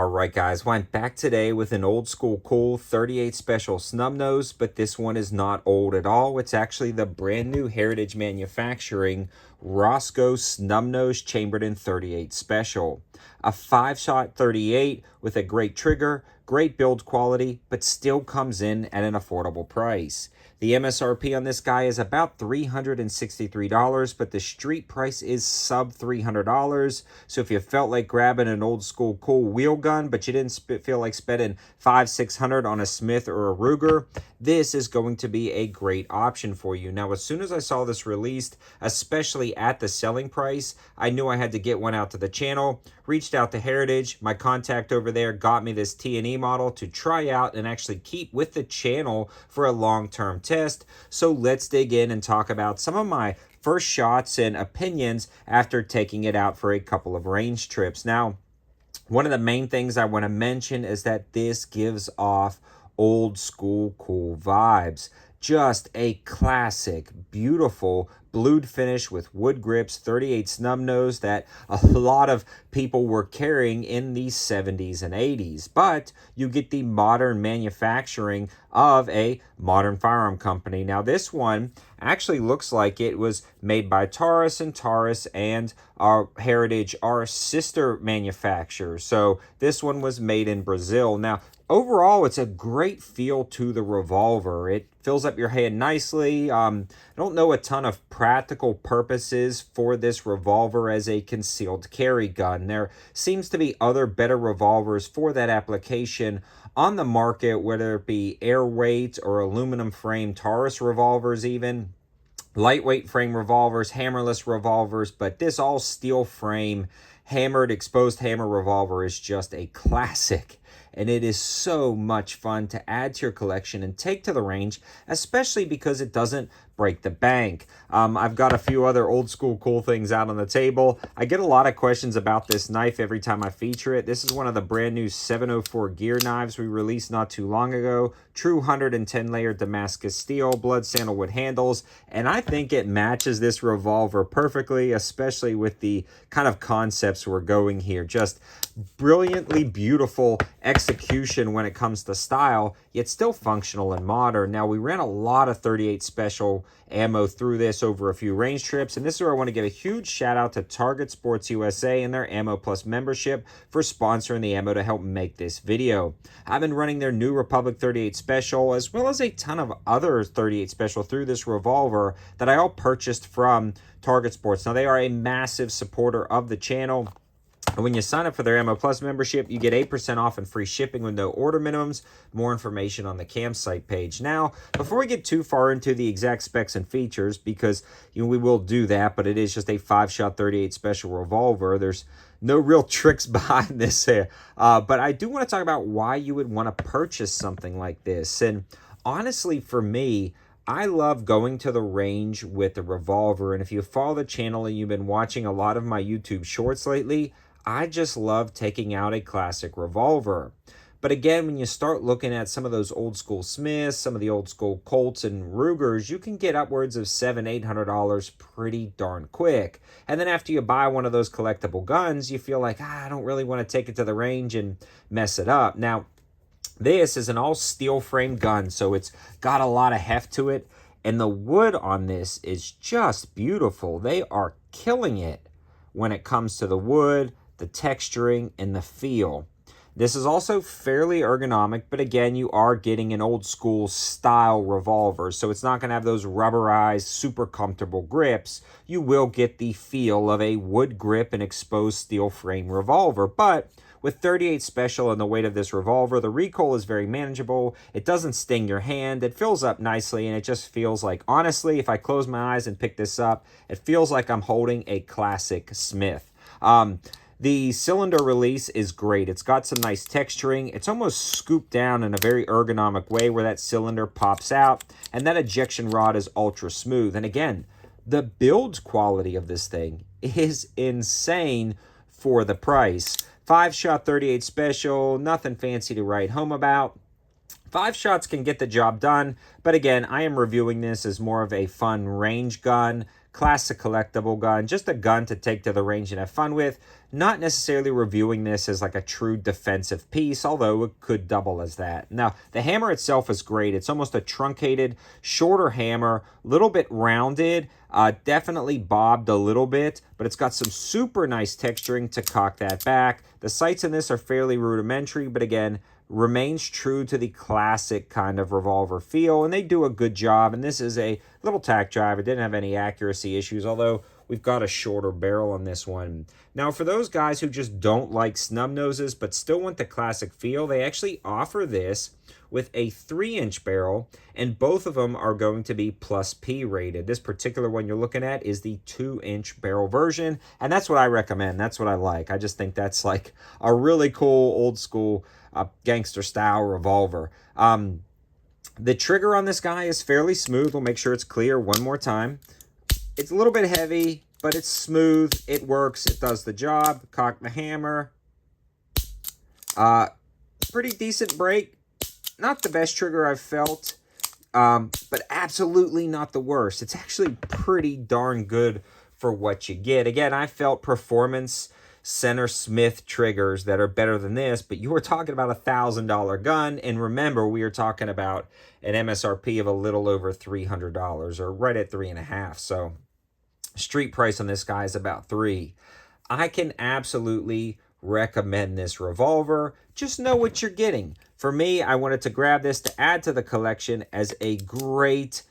Alright guys, well I'm back today with an old school cool 38 special snub nose, but this one is not old at all. It's actually the brand new Heritage Manufacturing Roscoe snub nose chambered in 38 special. A 5-shot 38 with a great trigger, great build quality, but still comes in at an affordable price. The MSRP on this guy is about $363, but the street price is sub $300. So if you felt like grabbing an old school cool wheel gun, but you didn't feel like spending $500-600 on a Smith or a Ruger, this is going to be a great option for you. Now, as soon as I saw this released, especially at the selling price, I knew I had to get one out to the channel. Reached out to Heritage. My contact over there got me this T&E model to try out and actually keep with the channel for a long-term test. So let's dig in and talk about some of my first shots and opinions after taking it out for a couple of range trips. Now, one of the main things I want to mention is that this gives off old school cool vibes. Just a classic, beautiful blued finish with wood grips, 38 snub nose that a lot of people were carrying in the 70s and 80s. But you get the modern manufacturing of a modern firearm company. Now this one actually looks like it was made by Taurus, and Taurus and our Heritage are sister manufacturers. So this one was made in Brazil. Now overall, it's a great feel to the revolver. It fills up your hand nicely. I don't know a ton of practical purposes for this revolver as a concealed carry gun. There seems to be other better revolvers for that application on the market, whether it be airweight or aluminum frame Taurus revolvers even. Lightweight frame revolvers, hammerless revolvers, but this all steel frame hammered exposed hammer revolver is just a classic. And it is so much fun to add to your collection and take to the range, especially because it doesn't break the bank. I've got a few other old school cool things out on the table. I get a lot of questions about this knife every time I feature it. This is one of the brand new 704 gear knives we released not too long ago. True 110 layer Damascus steel, blood sandalwood handles, and I think it matches this revolver perfectly, especially with the kind of concepts we're going here. Just brilliantly beautiful execution when it comes to style, yet still functional and modern. Now, we ran a lot of 38 special ammo through this over a few range trips, and this is where I want to give a huge shout out to Target Sports USA and their Ammo Plus membership for sponsoring the ammo to help make this video. I've been running their New Republic 38 special as well as a ton of other 38 special through this revolver that I all purchased from Target Sports. Now, they are a massive supporter of the channel. And when you sign up for their Ammo Plus membership, you get 8% off and free shipping with no order minimums. More information on the campsite page. Now, before we get too far into the exact specs and features, because we will do that, but it is just a 5-shot 38 special revolver. There's no real tricks behind this here. But I do want to talk about why you would want to purchase something like this. And honestly, for me, I love going to the range with the revolver. And if you follow the channel and you've been watching a lot of my YouTube shorts lately, I just love taking out a classic revolver. But again, when you start looking at some of those old school Smiths, some of the old school Colts and Rugers, you can get upwards of $700-800 pretty darn quick. And then after you buy one of those collectible guns, you feel like, I don't really want to take it to the range and mess it up. Now, this is an all steel frame gun, so it's got a lot of heft to it. And the wood on this is just beautiful. They are killing it when it comes to the wood, the texturing, and the feel. This is also fairly ergonomic, but again, you are getting an old school style revolver, so it's not going to have those rubberized, super comfortable grips. You will get the feel of a wood grip and exposed steel frame revolver, but with 38 special and the weight of this revolver, the recoil is very manageable. It doesn't sting your hand. It fills up nicely, and it just feels like, honestly, if I close my eyes and pick this up, it feels like I'm holding a classic Smith. The cylinder release is great. It's got some nice texturing. It's almost scooped down in a very ergonomic way where that cylinder pops out, and that ejection rod is ultra smooth. And again, the build quality of this thing is insane for the price. 5-shot 38 special, nothing fancy to write home about. 5 shots can get the job done, but again, I am reviewing this as more of a fun range gun, classic collectible gun, just a gun to take to the range and have fun with. Not necessarily reviewing this as like a true defensive piece, although it could double as that. Now, the hammer itself is great. It's almost a truncated, shorter hammer, a little bit rounded, definitely bobbed a little bit, but it's got some super nice texturing to cock that back. The sights in this are fairly rudimentary, but again, remains true to the classic kind of revolver feel, and they do a good job. And this is a little tack drive. It didn't have any accuracy issues, although we've got a shorter barrel on this one. Now, for those guys who just don't like snub noses but still want the classic feel, they actually offer this with a 3-inch barrel, and both of them are going to be plus P rated. This particular one you're looking at is the 2-inch barrel version, and that's what I recommend. That's what I like. I just think that's like a really cool old school gangster style revolver. The trigger on this guy is fairly smooth. We'll make sure it's clear one more time. It's a little bit heavy, but it's smooth. It works. It does the job. Cock the hammer. Pretty decent break. Not the best trigger I've felt, but absolutely not the worst. It's actually pretty darn good for what you get. Again, I felt performance center Smith triggers that are better than this, but you were talking about a $1,000 gun, and remember, we are talking about an MSRP of a little over $300, or right at $3.50. So street price on this guy is about $3. I can absolutely recommend this revolver. Just know what you're getting. For me, I wanted to grab this to add to the collection as a great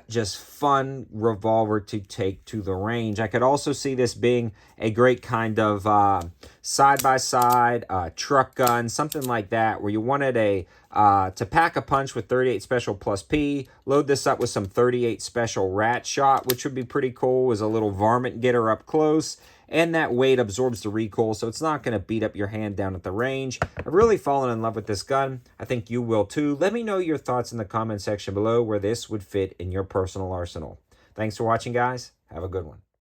just fun revolver to take to the range. I could also see this being a great kind of side-by-side truck gun, something like that, where you wanted to pack a punch with 38 Special plus P, load this up with some 38 Special Rat Shot, which would be pretty cool as a little varmint getter up close, and that weight absorbs the recoil, so it's not going to beat up your hand down at the range. I've really fallen in love with this gun. I think you will too. Let me know your thoughts in the comment section below where this would fit in your personal arsenal. Thanks for watching, guys. Have a good one.